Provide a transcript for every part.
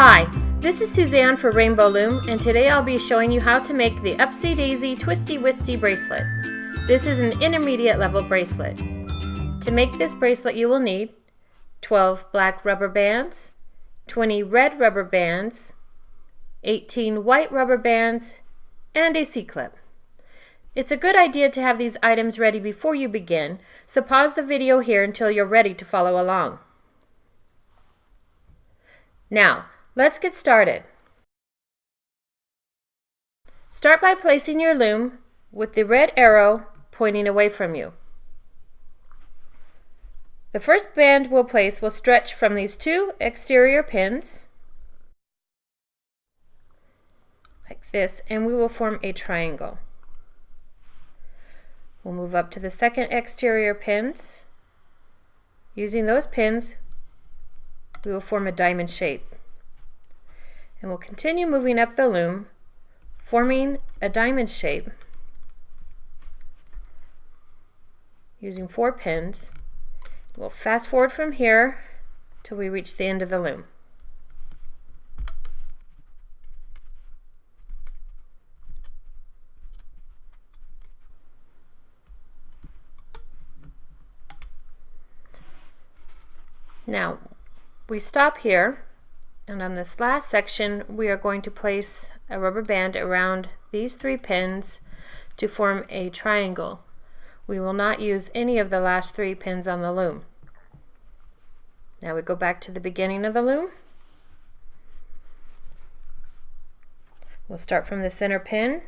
Hi, this is Suzanne for Rainbow Loom, and today I'll be showing you how to make the Upsy Daisy Twisty Wistzy bracelet. This is an intermediate level bracelet. To make this bracelet you will need 12 black rubber bands, 20 red rubber bands, 18 white rubber bands, and a C-clip. It's a good idea to have these items ready before you begin, so pause the video here until you're ready to follow along. Now, let's get started. Start by placing your loom with the red arrow pointing away from you. The first band we'll place will stretch from these two exterior pins, like this, and we will form a triangle. We'll move up to the second exterior pins. Using those pins, we will form a diamond shape. And we'll continue moving up the loom, forming a diamond shape using 4 pins. We'll fast forward from here till we reach the end of the loom. Now, we stop here, and on this last section we are going to place a rubber band around these 3 pins to form a triangle. We will not use any of the last 3 pins on the loom. Now we go back to the beginning of the loom. We'll start from the center pin,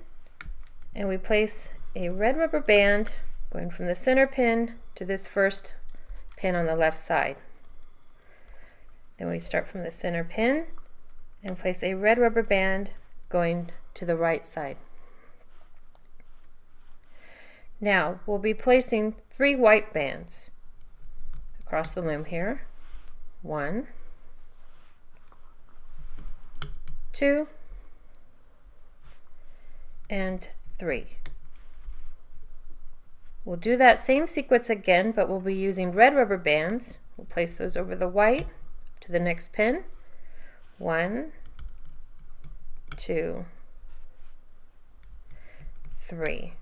and we place a red rubber band going from the center pin to this first pin on the left side. Then we start from the center pin and place a red rubber band going to the right side. Now we'll be placing 3 white bands across the loom here. 1, 2, and 3. We'll do that same sequence again, but we'll be using red rubber bands. We'll place those over the white to the next pin. 1, 2, 3.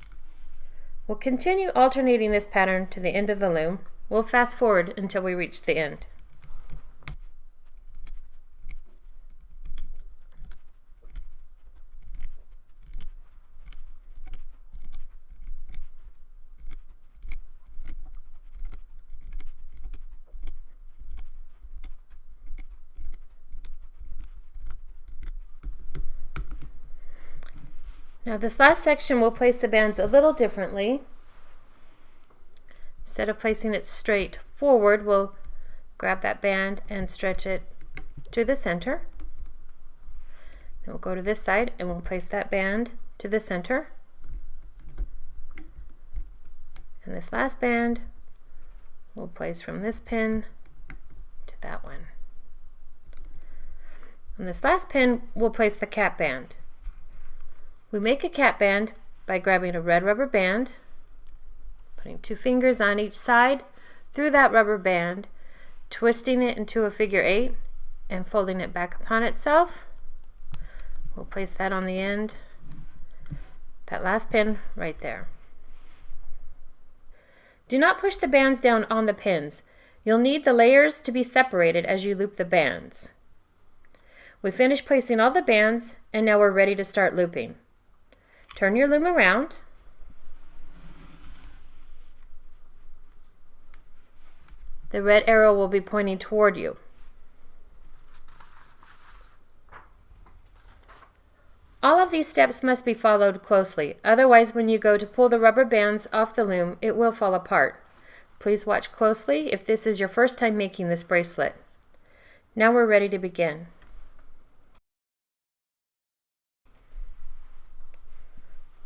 We'll continue alternating this pattern to the end of the loom. We'll fast forward until we reach the end. Now this last section we'll place the bands a little differently. Instead of placing it straight forward, we'll grab that band and stretch it to the center. Then we'll go to this side and we'll place that band to the center. And this last band we'll place from this pin to that one. On this last pin we'll place the cap band. We make a cap band by grabbing a red rubber band, putting 2 fingers on each side through that rubber band, twisting it into a figure 8 and folding it back upon itself. We'll place that on the end, that last pin right there. Do not push the bands down on the pins. You'll need the layers to be separated as you loop the bands. We finished placing all the bands, and now we're ready to start looping. Turn your loom around. The red arrow will be pointing toward you. All of these steps must be followed closely, otherwise when you go to pull the rubber bands off the loom, it will fall apart. Please watch closely if this is your first time making this bracelet. Now we're ready to begin.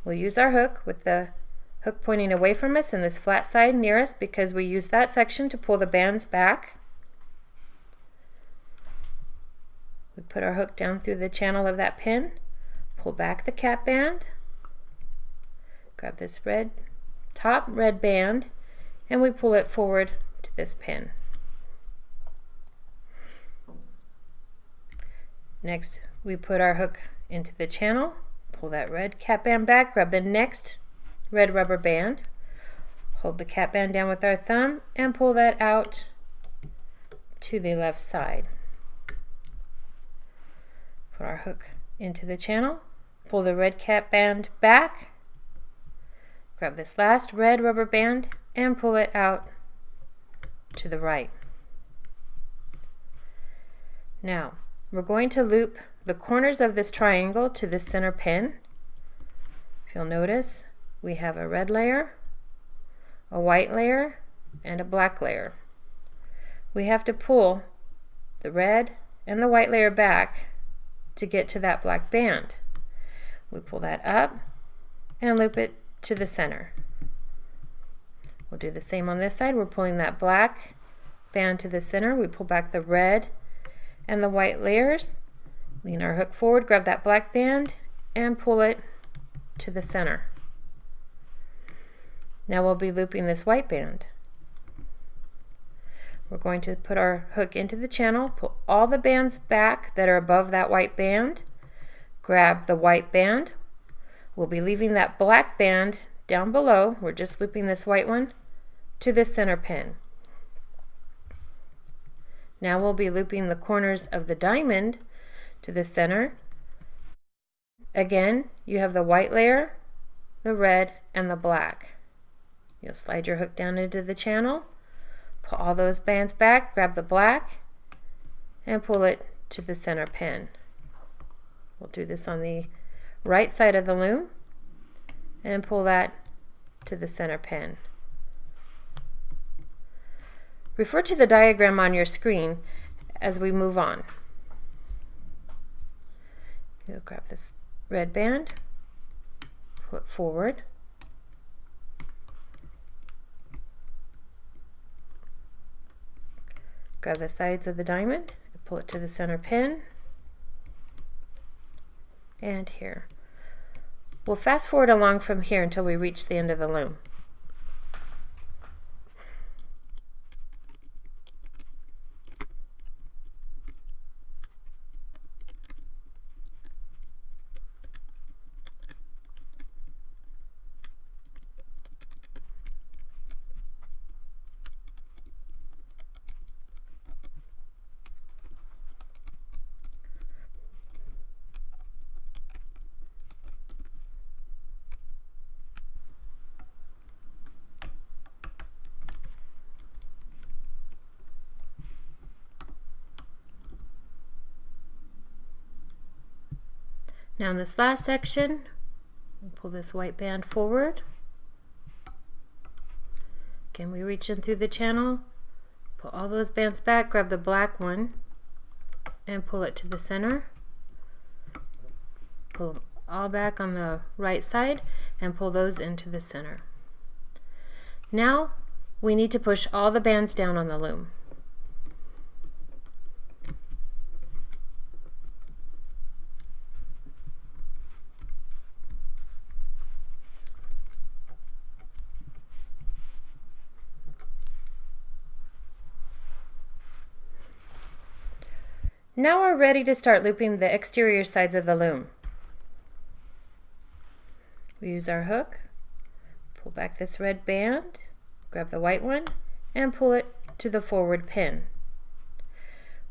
We'll use our hook with the hook pointing away from us and this flat side near us because we use that section to pull the bands back. We put our hook down through the channel of that pin, pull back the cap band, grab this top red band, and we pull it forward to this pin. Next, we put our hook into the channel, pull that red cap band back, grab the next red rubber band, hold the cap band down with our thumb, and pull that out to the left side. Put our hook into the channel, pull the red cap band back, grab this last red rubber band, and pull it out to the right. Now, we're going to loop the corners of this triangle to the center pin. If you'll notice, we have a red layer, a white layer, and a black layer. We have to pull the red and the white layer back to get to that black band. We pull that up and loop it to the center. We'll do the same on this side. We're pulling that black band to the center. We pull back the red and the white layers, lean our hook forward, grab that black band, and pull it to the center. Now we'll be looping this white band. We're going to put our hook into the channel, pull all the bands back that are above that white band, grab the white band. We'll be leaving that black band down below. We're just looping this white one to the center pin. Now we'll be looping the corners of the diamond to the center. Again, you have the white layer, the red, and the black. You'll slide your hook down into the channel, pull all those bands back, grab the black, and pull it to the center pin. We'll do this on the right side of the loom and pull that to the center pin. Refer to the diagram on your screen as we move on. You'll grab this red band, pull it forward, grab the sides of the diamond, and pull it to the center pin, and here. We'll fast forward along from here until we reach the end of the loom. Now in this last section, we'll pull this white band forward. Again, we reach in through the channel, pull all those bands back, grab the black one, and pull it to the center. Pull them all back on the right side and pull those into the center. Now we need to push all the bands down on the loom. Now we're ready to start looping the exterior sides of the loom. We use our hook, pull back this red band, grab the white one, and pull it to the forward pin.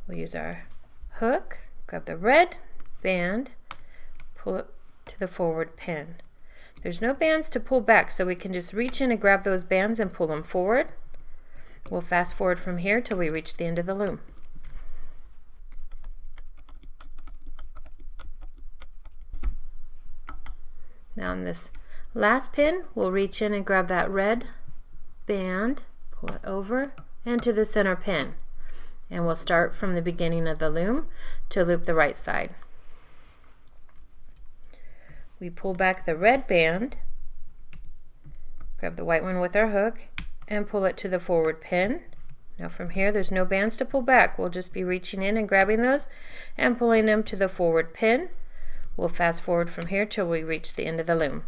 We'll use our hook, grab the red band, pull it to the forward pin. There's no bands to pull back, so we can just reach in and grab those bands and pull them forward. We'll fast forward from here till we reach the end of the loom. Now on this last pin, we'll reach in and grab that red band, pull it over and to the center pin. And we'll start from the beginning of the loom to loop the right side. We pull back the red band, grab the white one with our hook, and pull it to the forward pin. Now from here, there's no bands to pull back. We'll just be reaching in and grabbing those and pulling them to the forward pin. We'll fast forward from here till we reach the end of the loom.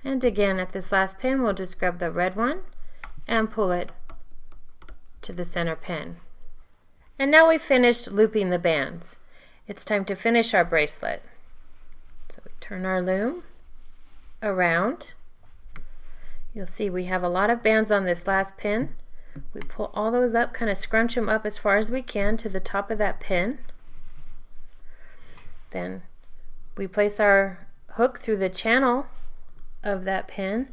And again, at this last pin, we'll just grab the red one and pull it to the center pin. And now we've finished looping the bands. It's time to finish our bracelet. So we turn our loom around. You'll see we have a lot of bands on this last pin. We pull all those up, kind of scrunch them up as far as we can to the top of that pin. Then we place our hook through the channel of that pin,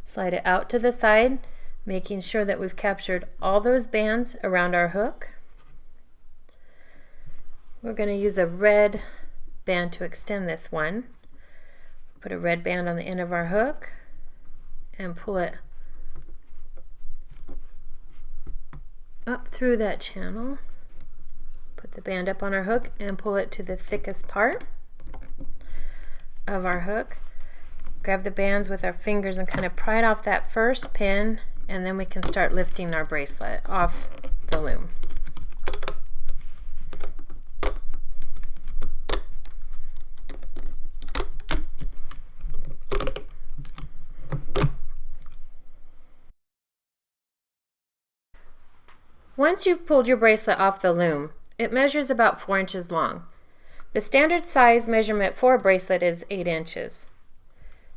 slide it out to the side, making sure that we've captured all those bands around our hook. We're going to use a red band to extend this one. Put a red band on the end of our hook and pull it up through that channel. Put the band up on our hook and pull it to the thickest part of our hook. Grab the bands with our fingers and kind of pry it off that first pin, and then we can start lifting our bracelet off the loom. Once you've pulled your bracelet off the loom, it measures about 4 inches long. The standard size measurement for a bracelet is 8 inches.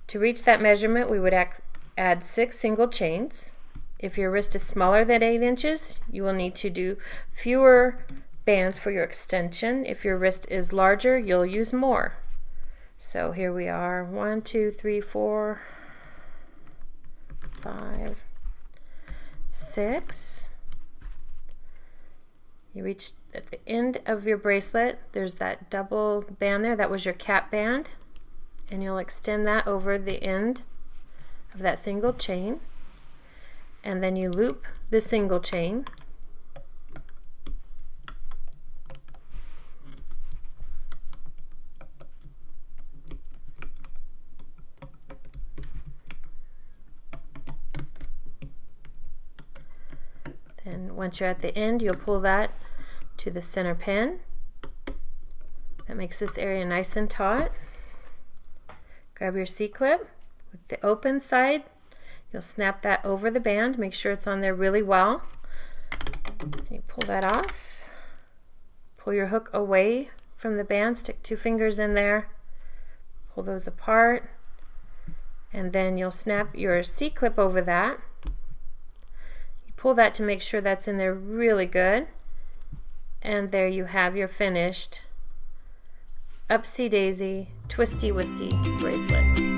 To reach that measurement, we would add 6 single chains. If your wrist is smaller than 8 inches, you will need to do fewer bands for your extension. If your wrist is larger, you'll use more. So here we are, 1, 2, 3, 4, 5, 6. You reach at the end of your bracelet, there's that double band there, that was your cap band, and you'll extend that over the end of that single chain, and then you loop the single chain. Then once you're at the end, you'll pull that to the center pin. That makes this area nice and taut. Grab your C-clip with the open side. You'll snap that over the band. Make sure it's on there really well. You pull that off. Pull your hook away from the band. Stick 2 fingers in there. Pull those apart. And then you'll snap your C-clip over that. You pull that to make sure that's in there really good. And there you have your finished Upsy Daisy Twisty Wistcy bracelet.